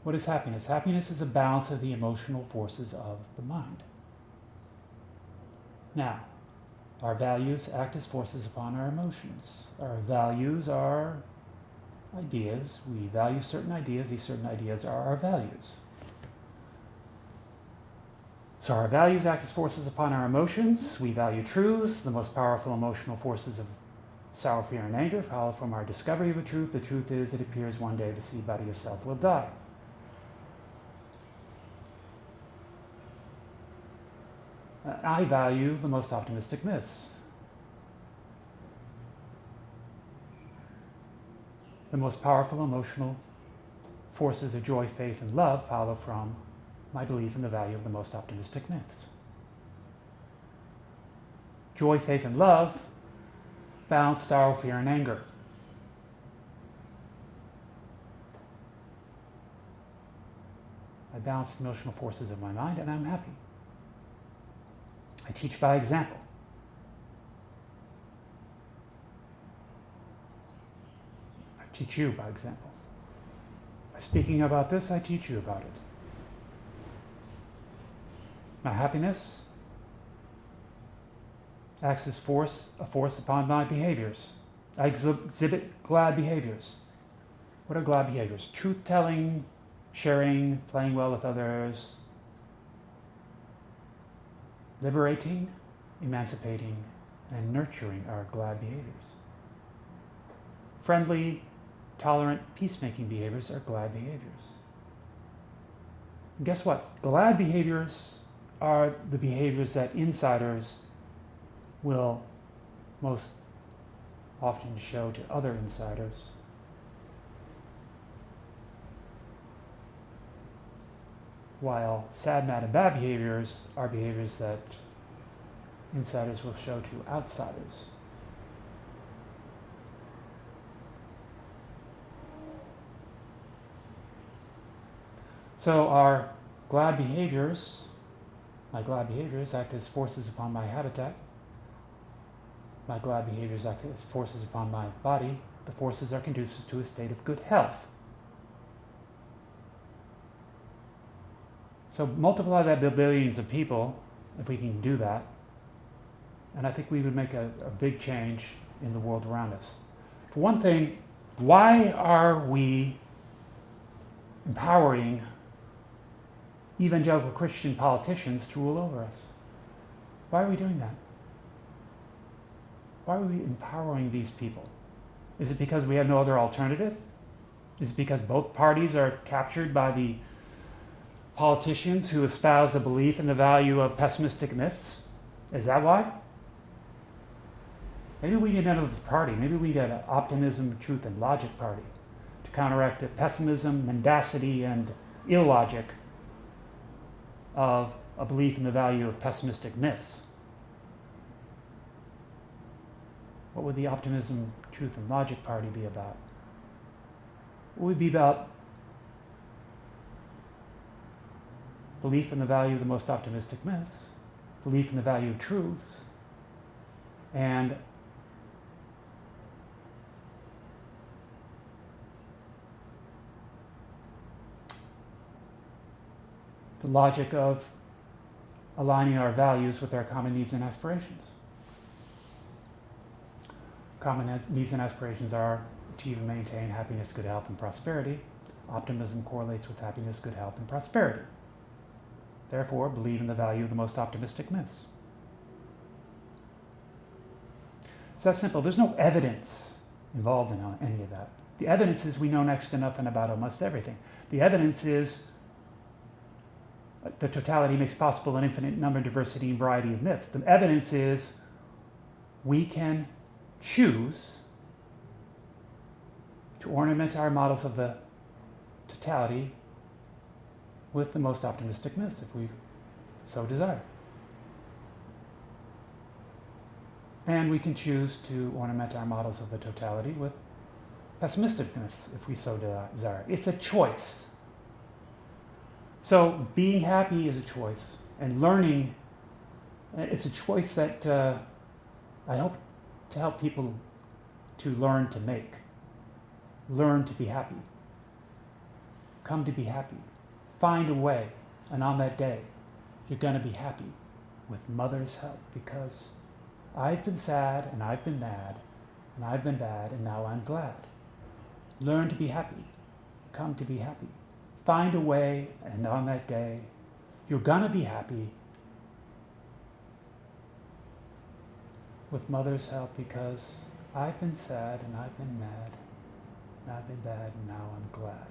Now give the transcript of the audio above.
What is happiness? Happiness is a balance of the emotional forces of the mind. Now, our values act as forces upon our emotions. Our values are ideas. We value certain ideas. These certain ideas are our values. So our values act as forces upon our emotions. We value truths. The most powerful emotional forces of sorrow, fear, and anger follow from our discovery of a truth. The truth is, it appears one day the seed body of self will die. I value the most optimistic myths. The most powerful emotional forces of joy, faith, and love follow from my belief in the value of the most optimistic myths. Joy, faith, and love balance sorrow, fear, and anger. I balance the emotional forces of my mind, and I'm happy. I teach by example. I teach you by example. By speaking about this, I teach you about it. My happiness acts as a force upon my behaviors. I exhibit glad behaviors. What are glad behaviors? Truth-telling, sharing, playing well with others, liberating, emancipating, and nurturing are glad behaviors. Friendly, tolerant, peacemaking behaviors are glad behaviors. And guess what? Glad behaviors are the behaviors that insiders will most often show to other insiders. While sad, mad, and bad behaviors are behaviors that insiders will show to outsiders. So our glad behaviors, my glad behaviors act as forces upon my habitat. My glad behaviors act as forces upon my body. The forces are conducive to a state of good health. So multiply that by billions of people, if we can do that, and I think we would make a big change in the world around us. For one thing, why are we empowering evangelical Christian politicians to rule over us? Why are we doing that? Why are we empowering these people? Is it because we have no other alternative? Is it because both parties are captured by the politicians who espouse a belief in the value of pessimistic myths? Is that why? Maybe we need another party. Maybe we need an optimism, truth, and logic party to counteract the pessimism, mendacity, and illogic of a belief in the value of pessimistic myths. What would the optimism, truth, and logic party be about? What would it be about? Belief in the value of the most optimistic myths, belief in the value of truths, and the logic of aligning our values with our common needs and aspirations. Common needs and aspirations are achieve and maintain happiness, good health, and prosperity. Optimism correlates with happiness, good health, and prosperity. Therefore, believe in the value of the most optimistic myths. It's that simple. There's no evidence involved in any of that. The evidence is we know next to nothing about almost everything. The evidence is the totality makes possible an infinite number, diversity, and variety of myths. The evidence is we can choose to ornament our models of the totality with the most optimistic myths, if we so desire. And we can choose to ornament our models of the totality with pessimistic myths, if we so desire. It's a choice. So being happy is a choice, and learning, it's a choice that I hope to help people to learn to make, learn to be happy. come to be happy. Find a way, and on that day, you're going to be happy with Mother's help, because I've been sad, and I've been mad, and I've been bad, and now I'm glad. Learn to be happy. Come to be happy. Find a way, and on that day, you're going to be happy with Mother's help, because I've been sad, and I've been mad, and I've been bad, and now I'm glad.